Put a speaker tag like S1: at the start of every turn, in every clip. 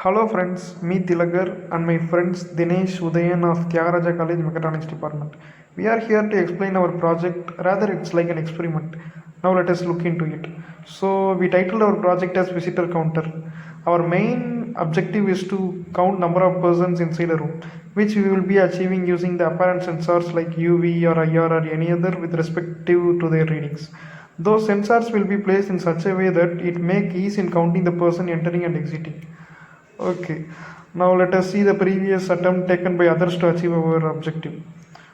S1: Hello friends, me Tilagar and my friends Dinesh Udayan of Tyagaraja College Mechatronics Department. We are here to explain our project, rather it's like an experiment. Now let us look into it. So we titled our project as visitor counter. Our main objective is to count number of persons inside a room, which we will be achieving using the apparent sensors like UV or IR or any other with respect to their readings. Those sensors will be placed in such a way that it make ease in counting the person entering and exiting. Okay, now let us see the previous attempt taken by others to achieve our objective.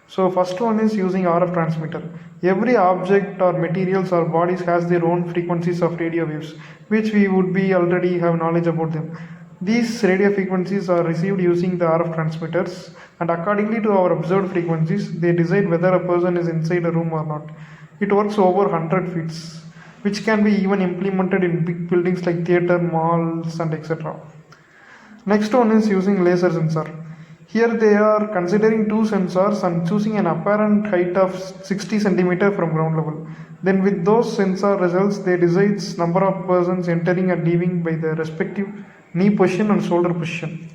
S1: So first one is using RF transmitter. Every object or materials or bodies has their own frequencies of radio waves, which we would be already have knowledge about them. These radio frequencies are received using the RF transmitters, and accordingly to our observed frequencies, they decide whether a person is inside a room or not. It works over 100 feet, which can be even implemented in big buildings like theater, malls, and etc. Next one is using laser sensor. Here they are considering two sensors and choosing an apparent height of 60 centimeter from ground level. Then with those sensor results, they decide number of persons entering and leaving by the respective knee position and shoulder position.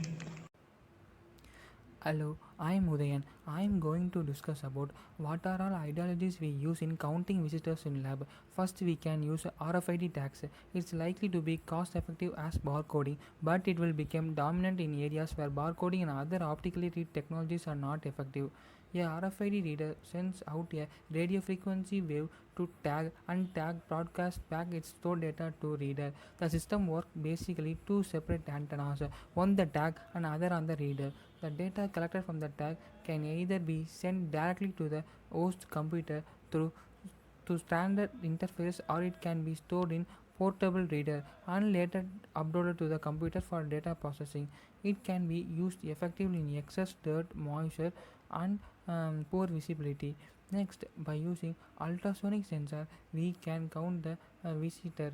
S2: Hello, I am Udayan. I am going to discuss about what are all ideologies we use in counting visitors in lab. First, we can use RFID tags. It's likely to be cost effective as barcoding, but it will become dominant in areas where barcoding and other optically read technologies are not effective. A RFID reader sends out a radio frequency wave to tag and tag broadcast back its stored data to reader. The system works basically two separate antennas, one the tag and other on the reader. The data collected from the tag can either be sent directly to the host computer through to standard interface, or it can be stored in portable reader and later uploaded to the computer for data processing. It can be used effectively in excess dirt, moisture, and poor visibility. Next, by using ultrasonic sensor, we can count the visitor.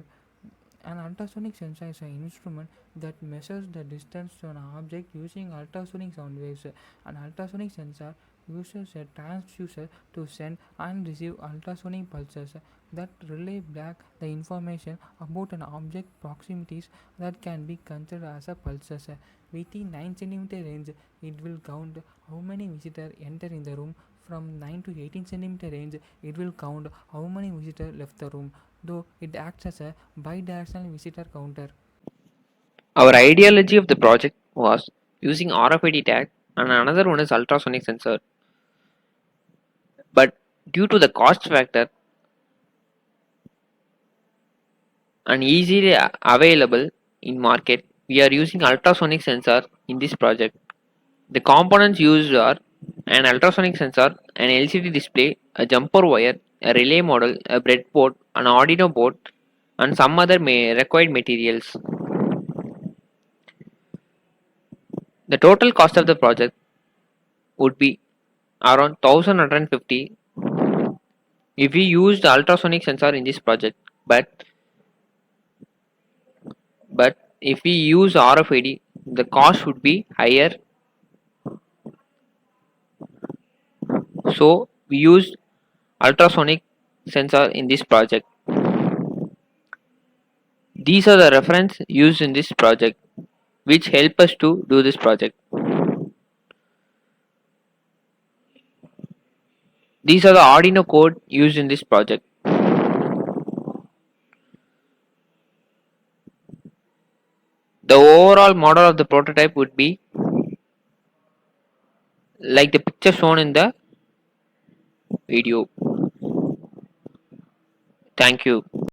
S2: An ultrasonic sensor is an instrument that measures the distance to an object using ultrasonic sound waves. An ultrasonic sensor uses a transducer to send and receive ultrasonic pulses that relay back the information about an object proximities that can be considered as a pulses. Within 9 cm range, it will count how many visitors enter in the room. From 9 to 18 cm range, it will count how many visitors left the room, though it acts as a bidirectional visitor counter.
S3: Our ideology of the project was using RFID tag and another one is ultrasonic sensor. But due to the cost factor and easily available in market, we are using ultrasonic sensor in this project. The components used are an ultrasonic sensor, an LCD display, a jumper wire, a relay model, a breadboard, an Arduino board, and some other required materials. The total cost of the project would be around 1150 if we use the ultrasonic sensor in this project, but if we use RFID the cost would be higher, so we use ultrasonic sensor in this project. These are the reference used in this project which help us to do this project. These are the Arduino code used in this project. The overall model of the prototype would be like the picture shown in the video. Thank you.